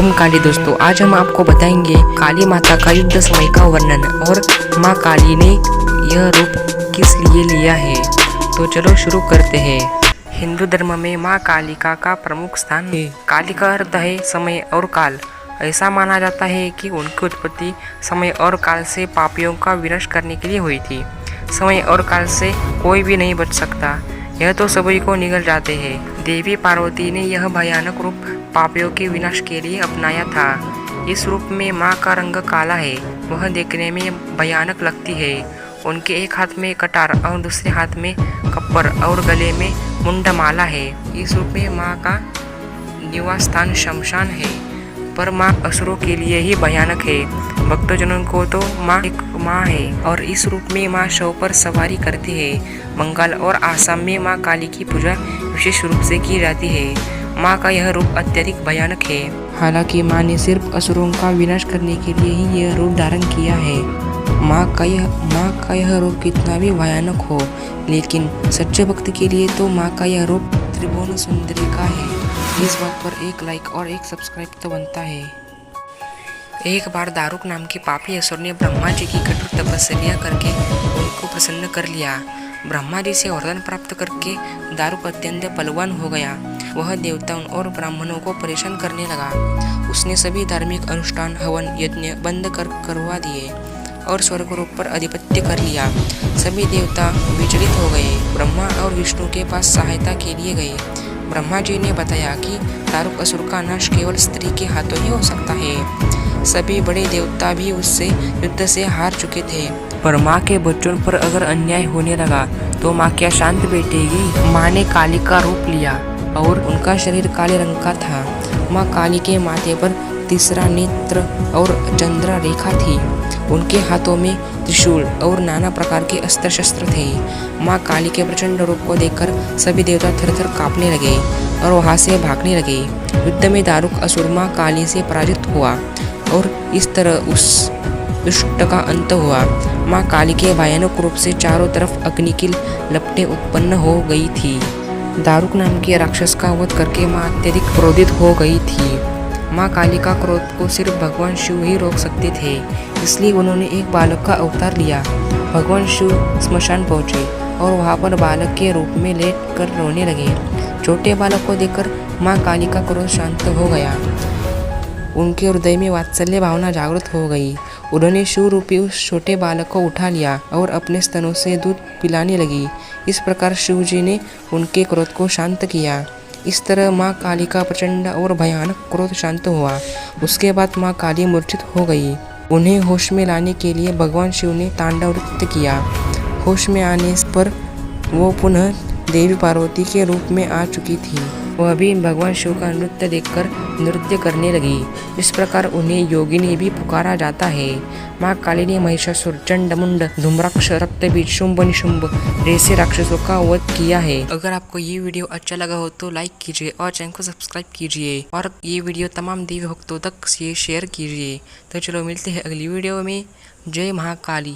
ओम काली दोस्तों, आज हम आपको बताएंगे काली माता का युद्ध समय का वर्णन और माँ काली ने यह रूप किस लिए लिया है। तो चलो शुरू करते हैं। हिंदू धर्म में माँ कालिका का प्रमुख स्थान है। काली का अर्थ है समय और काल। ऐसा माना जाता है कि उनकी उत्पत्ति समय और काल से पापियों का विनाश करने के लिए हुई थी। समय और काल से कोई भी नहीं बच सकता, यह तो सभी को निगल जाते हैं। देवी पार्वती ने यह भयानक रूप पापियों के विनाश के लिए अपनाया था। इस रूप में माँ का रंग काला है, वह देखने में भयानक लगती है। उनके एक हाथ में कटार और दूसरे हाथ में कप्पर और गले में मुंडमाला है। इस रूप में माँ का निवास स्थान शमशान है, पर माँ असुरों के लिए ही भयानक है। भक्तजनों को तो माँ एक माँ है और इस रूप में माँ शव पर सवारी करती है। बंगाल और आसाम में माँ काली की पूजा विशेष रूप से की जाती है। माँ का यह रूप अत्यधिक भयानक है। हालांकि माँ ने सिर्फ असुरों का विनाश करने के लिए ही यह रूप धारण किया है। माँ का यह रूप कितना भी भयानक हो, लेकिन सच्चे भक्त के लिए तो माँ का यह रूप त्रिभुवन सुंदरी का है। इस बात पर एक लाइक और एक सब्सक्राइब तो बनता है। एक बार दारुक नाम के पापी असुर ने ब्रह्मा जी की कठोर तपस्या करके उनको प्रसन्न कर लिया। ब्रह्मा जी से वरदान प्राप्त करके दारुक अत्यंत बलवान हो गया। वह देवताओं और ब्राह्मणों को परेशान करने लगा। उसने सभी धार्मिक अनुष्ठान हवन यज्ञ बंद करवा दिए और स्वर्ग रूप पर अधिपत्य कर लिया। सभी देवता विचलित हो गए। ब्रह्मा और विष्णु के पास सहायता के लिए गए। ब्रह्मा जी ने बताया कि दारुक असुर का नाश केवल स्त्री के हाथों ही हो सकता है। सभी बड़े देवता भी उससे युद्ध से हार चुके थे, पर माँ के बच्चों पर अगर अन्याय होने लगा तो माँ क्या शांत बैठेगी। माँ ने काली का रूप लिया और उनका शरीर काले रंग का था। माँ काली के माथे पर तीसरा नेत्र और चंद्र रेखा थी। उनके हाथों में त्रिशूल और नाना प्रकार के अस्त्र शस्त्र थे। माँ काली के प्रचंड रूप को देखकर सभी देवता थर-थर कांपने लगे और वहां से भागने लगे। युद्ध में दारुक असुर माँ काली से पराजित हुआ और इस तरह उस दुष्ट का अंत हुआ। माँ काली के भयानक रूप से चारों तरफ अग्नि की लपटें उत्पन्न हो गई थी। दारुक नाम के राक्षस का वध करके माँ अत्यधिक क्रोधित हो गई थी। माँ काली का क्रोध को सिर्फ भगवान शिव ही रोक सकते थे, इसलिए उन्होंने एक बालक का अवतार लिया। भगवान शिव स्मशान पहुंचे और वहां पर बालक के रूप में लेट कर रोने लगे। छोटे बालक को देखकर माँ काली का क्रोध शांत हो गया। उनके हृदय में वात्सल्य भावना जागृत हो गई। उन्होंने शिव रूपी उस छोटे बालक को उठा लिया और अपने स्तनों से दूध पिलाने लगी। इस प्रकार शिव जी ने उनके क्रोध को शांत किया। इस तरह माँ काली का प्रचंड और भयानक क्रोध शांत हुआ। उसके बाद माँ काली मूर्छित हो गई। उन्हें होश में लाने के लिए भगवान शिव ने तांडव नृत्य किया। होश में आने पर वो पुनः देवी पार्वती के रूप में आ चुकी थी। वह भी भगवान शिव का नृत्य देखकर नृत्य करने लगी। इस प्रकार उन्हें योगिनी भी पुकारा जाता है। माँ काली ने महिषासुर, चंडमुंड, धूम्राक्ष, रक्तबीज, शुंभ निशुंभ जैसे राक्षसों का वध किया है। अगर आपको ये वीडियो अच्छा लगा हो तो लाइक कीजिए और चैनल को सब्सक्राइब कीजिए और ये वीडियो तमाम देवी भक्तों तक शेयर कीजिए। तो चलो मिलते हैं अगली वीडियो में। जय महाकाली।